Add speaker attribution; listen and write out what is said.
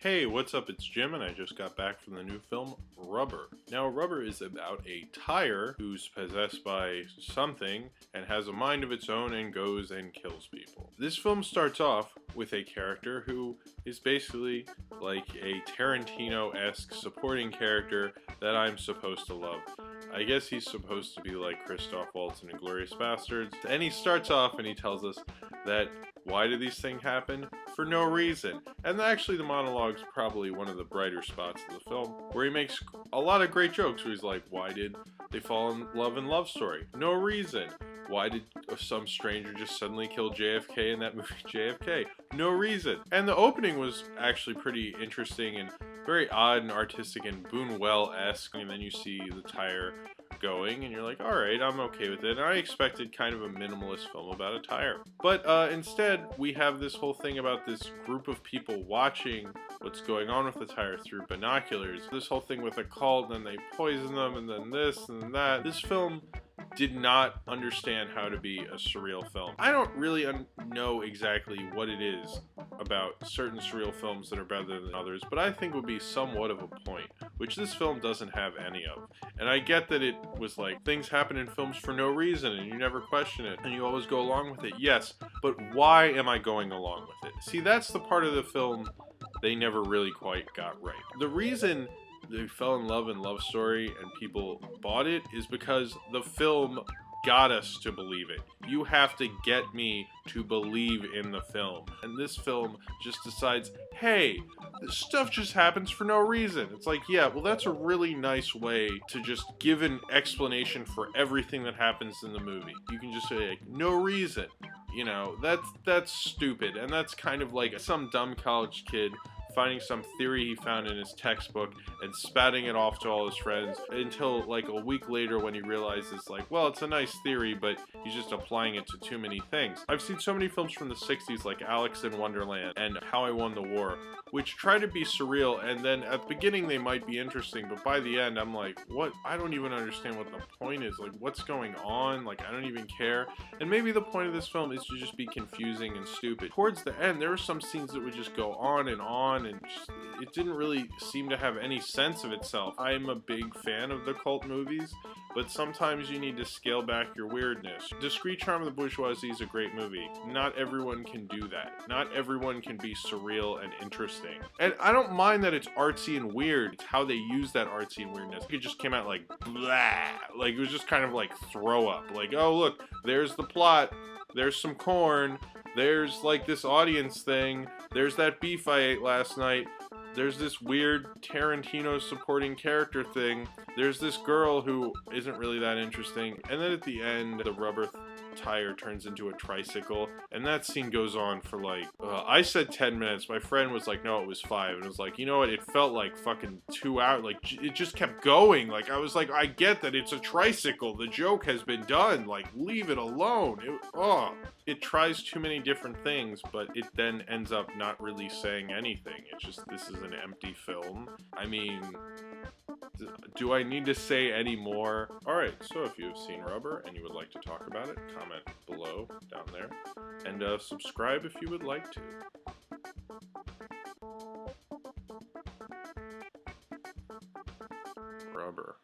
Speaker 1: Hey, what's up? It's Jim, and I just got back from the new film, Rubber. Now, Rubber is about a tire who's possessed by something and has a mind of its own and goes and kills people. This film starts off with a character who is basically like a Tarantino-esque supporting character that I'm supposed to love. I guess he's supposed to be like Christoph Waltz in Inglourious Basterds. And he starts off and he tells us that why do these things happen? For no reason. And actually the monologue's probably one of the brighter spots of the film, where he makes a lot of great jokes where he's like, why did they fall in love story? No reason. Why did some stranger just suddenly kill JFK in that movie JFK? No reason. And the opening was actually pretty interesting and very odd and artistic and Buñuel-esque, and then you see the tire going and you're like, alright, I'm okay with it. And I expected kind of a minimalist film about a tire. But instead, we have this whole thing about this group of people watching what's going on with the tire through binoculars. This whole thing with a cult, and then they poison them, and then this and that. This film did not understand how to be a surreal film. I don't really know exactly what it is about certain surreal films that are better than others, but I think would be somewhat of a point, which this film doesn't have any of. And I get that it was like, things happen in films for no reason, and you never question it, and you always go along with it, yes, but why am I going along with it? See, that's the part of the film they never really quite got right. The reason they fell in love and love story and people bought it is because the film got us to believe it. You have to get me to believe in the film. And this film just decides, hey, this stuff just happens for no reason. It's like, yeah, well, that's a really nice way to just give an explanation for everything that happens in the movie. You can just say, like, no reason. You know, that's stupid. And that's kind of like some dumb college kid finding some theory he found in his textbook and spouting it off to all his friends until like a week later when he realizes like, well, it's a nice theory, but he's just applying it to too many things. I've seen so many films from the 60s like Alice in Wonderland and How I Won the War, which try to be surreal, and then at the beginning they might be interesting, but by the end I'm like, what? I don't even understand what the point is. Like, what's going on? Like, I don't even care. And maybe the point of this film is to just be confusing and stupid. Towards the end, there were some scenes that would just go on, and just, it didn't really seem to have any sense of itself. I'm a big fan of the cult movies, but sometimes you need to scale back your weirdness. Discreet Charm of the Bourgeoisie is a great movie. Not everyone can do that. Not everyone can be surreal and interesting. And I don't mind that it's artsy and weird. It's how they use that artsy and weirdness. It just came out like, blah. Like, it was just kind of like Throwup. Like, oh, look, there's the plot. There's some corn. There's like this audience thing. There's that beef I ate last night. There's this weird Tarantino supporting character thing. There's this girl who isn't really that interesting. And then at the end, the rubber tire turns into a tricycle, and that scene goes on for like, I said 10 minutes. My friend was like, no, it was 5. And it was like, you know what? It felt like fucking 2 hours. Like, it just kept going. Like, I was like, I get that it's a tricycle. The joke has been done. Like, leave it alone. It tries too many different things, but it then ends up not really saying anything. It's just, this is an empty film. I mean, do I need to say any more? Alright, so if you've seen Rubber and you would like to talk about it, comment below, down there. And subscribe if you would like to. Rubber.